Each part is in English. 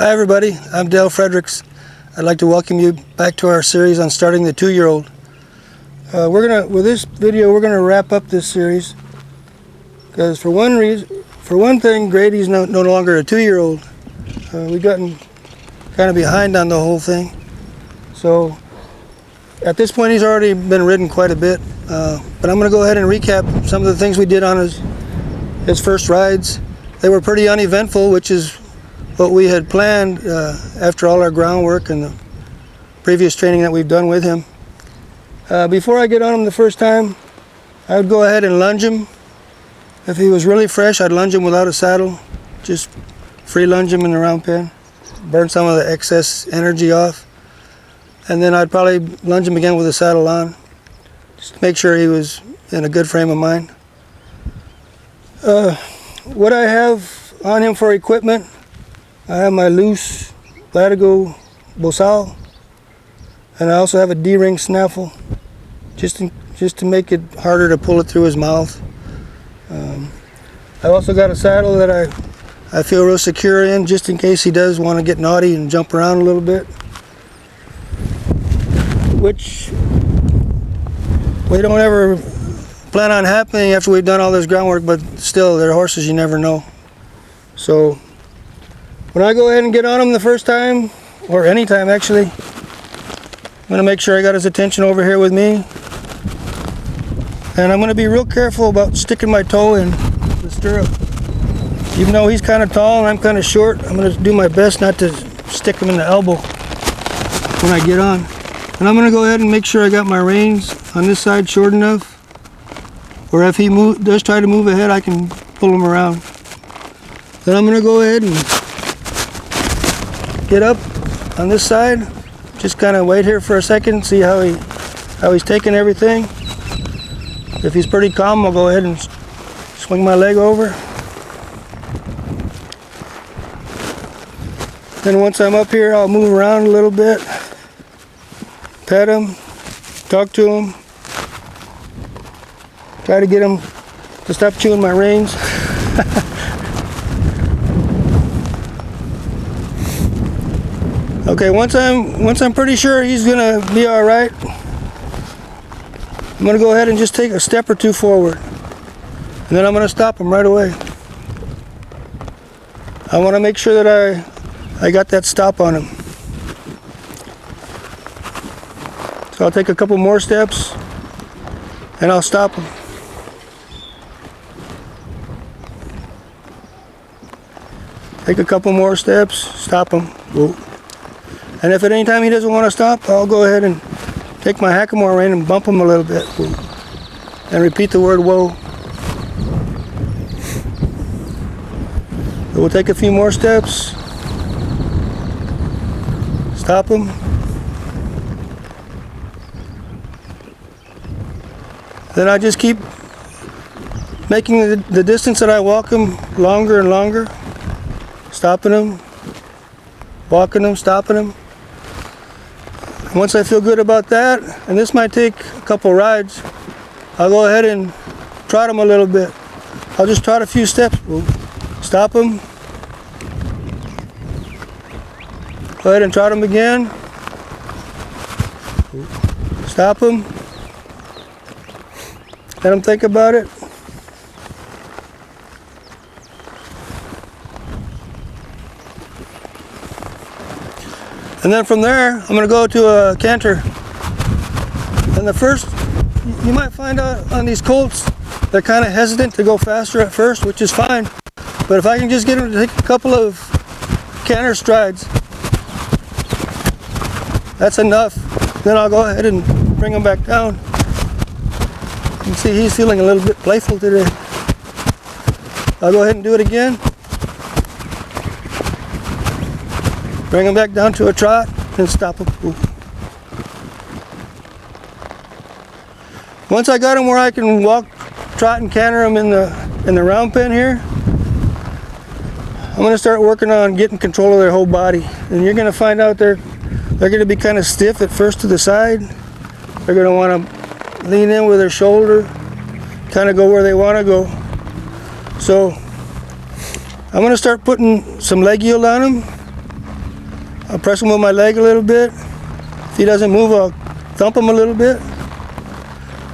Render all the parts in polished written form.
Hi everybody, I'm Dale Fredericks. I'd like to welcome you back to our series on starting the 2-year-old. With this video, we're gonna wrap up this series because for one thing, Grady's no longer a 2-year-old. We've gotten kind of behind on the whole thing. So at this point, he's already been ridden quite a bit. But I'm gonna go ahead and recap some of the things we did on his first rides. They were pretty uneventful, which is what we had planned after all our groundwork and the previous training that we've done with him. Before I get on him the first time, I would go ahead and lunge him. If he was really fresh, I'd lunge him without a saddle, just free lunge him in the round pen, burn some of the excess energy off, and then I'd probably lunge him again with a saddle on, just to make sure he was in a good frame of mind. What I have on him for equipment, I have my loose Latigo Bosal, and I also have a D-ring snaffle, just to make it harder to pull it through his mouth. I also got a saddle that I feel real secure in, just in case he does want to get naughty and jump around a little bit, which we don't ever plan on happening after we've done all this groundwork, but still, they're horses, you never know. So when I go ahead and get on him the first time, or any time actually, I'm going to make sure I got his attention over here with me. And I'm going to be real careful about sticking my toe in the stirrup. Even though he's kind of tall and I'm kind of short, I'm going to do my best not to stick him in the elbow when I get on. And I'm going to go ahead and make sure I got my reins on this side short enough, or if he does try to move ahead, I can pull him around. Then I'm going to go ahead and get up on this side, just kind of wait here for a second, see how he's taking everything. If he's pretty calm, I'll go ahead and swing my leg over. Then once I'm up here, I'll move around a little bit, pet him, talk to him, try to get him to stop chewing my reins. Okay, once I'm pretty sure he's gonna be all right, I'm gonna go ahead and just take a step or two forward, and then I'm gonna stop him right away. I want to make sure that I got that stop on him. So I'll take a couple more steps, and I'll stop him. Take a couple more steps, stop him. Whoa. And if at any time he doesn't want to stop, I'll go ahead and take my hackamore rein and bump him a little bit. And repeat the word whoa. So we'll take a few more steps. Stop him. Then I just keep making the distance that I walk him longer and longer. Stopping him, walking him, stopping him. Once I feel good about that, and this might take a couple rides, I'll go ahead and trot him a little bit. I'll just trot a few steps. Stop him. Go ahead and trot him again. Stop him. Let him think about it. And then from there, I'm going to go to a canter. And the first, you might find out on these colts, they're kind of hesitant to go faster at first, which is fine. But if I can just get them to take a couple of canter strides, that's enough. Then I'll go ahead and bring them back down. You can see he's feeling a little bit playful today. I'll go ahead and do it again. Bring him back down to a trot and stop him. Once I got him where I can walk, trot, and canter him in the round pen here, I'm going to start working on getting control of their whole body. And you're going to find out they're going to be kind of stiff at first to the side. They're going to want to lean in with their shoulder, kind of go where they want to go. So I'm going to start putting some leg yield on them. I'll press him with my leg a little bit. If he doesn't move, I'll thump him a little bit.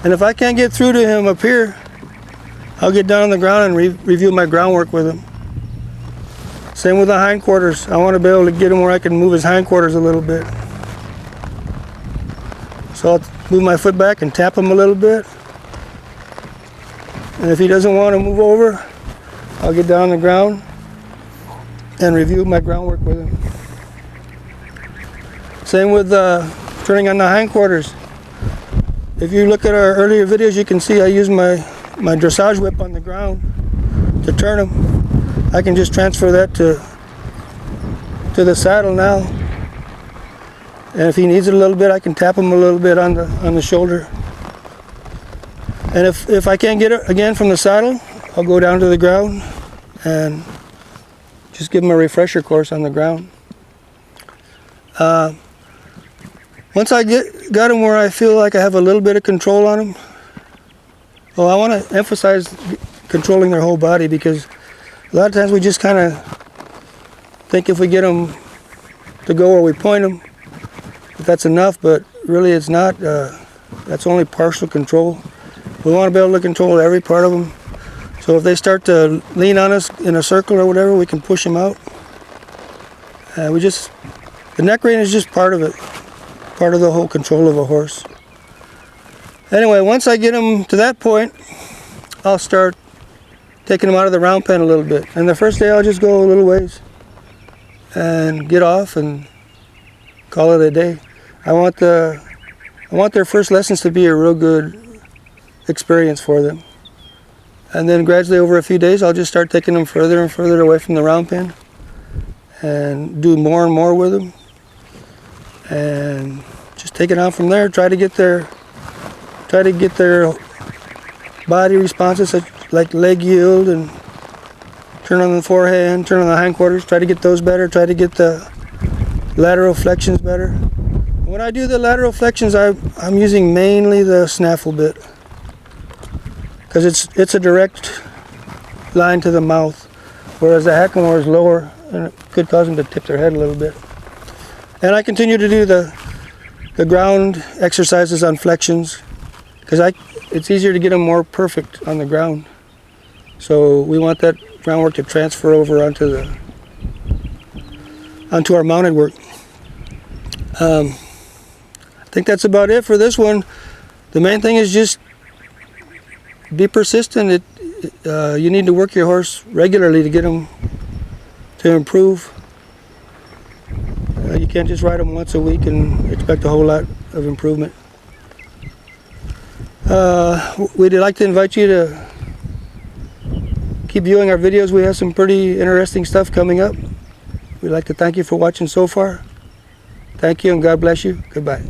And if I can't get through to him up here, I'll get down on the ground and review my groundwork with him. Same with the hindquarters. I want to be able to get him where I can move his hindquarters a little bit. So I'll move my foot back and tap him a little bit. And if he doesn't want to move over, I'll get down on the ground and review my groundwork with him. Same with turning on the hindquarters. If you look at our earlier videos, you can see I use my dressage whip on the ground to turn him. I can just transfer that to the saddle now. And if he needs it a little bit, I can tap him a little bit on the shoulder. And if I can't get it again from the saddle, I'll go down to the ground and just give him a refresher course on the ground. Once I got him where I feel like I have a little bit of control on him, well, I want to emphasize controlling their whole body, because a lot of times we just kind of think if we get them to go where we point them, that's enough, but really it's not. That's only partial control. We want to be able to control every part of them. So if they start to lean on us in a circle or whatever, we can push them out. The neck rein is just part of it. Part of the whole control of a horse. Anyway, once I get them to that point, I'll start taking them out of the round pen a little bit. And the first day I'll just go a little ways and get off and call it a day. I want their first lessons to be a real good experience for them. And then gradually over a few days I'll just start taking them further and further away from the round pen and do more and more with them. And just take it on from there. Try to get their body responses, like leg yield and turn on the forehand, turn on the hindquarters. Try to get those better. Try to get the lateral flexions better. When I do the lateral flexions, I'm using mainly the snaffle bit, because it's a direct line to the mouth, whereas the hackamore is lower and it could cause them to tip their head a little bit. And I continue to do the ground exercises on flexions, because it's easier to get them more perfect on the ground. So we want that groundwork to transfer over onto our mounted work. I think that's about it for this one. The main thing is just be persistent. You need to work your horse regularly to get him to improve. You can't just ride them once a week and expect a whole lot of improvement. We'd like to invite you to keep viewing our videos. We have some pretty interesting stuff coming up. We'd like to thank you for watching so far. Thank you and God bless you. Goodbye.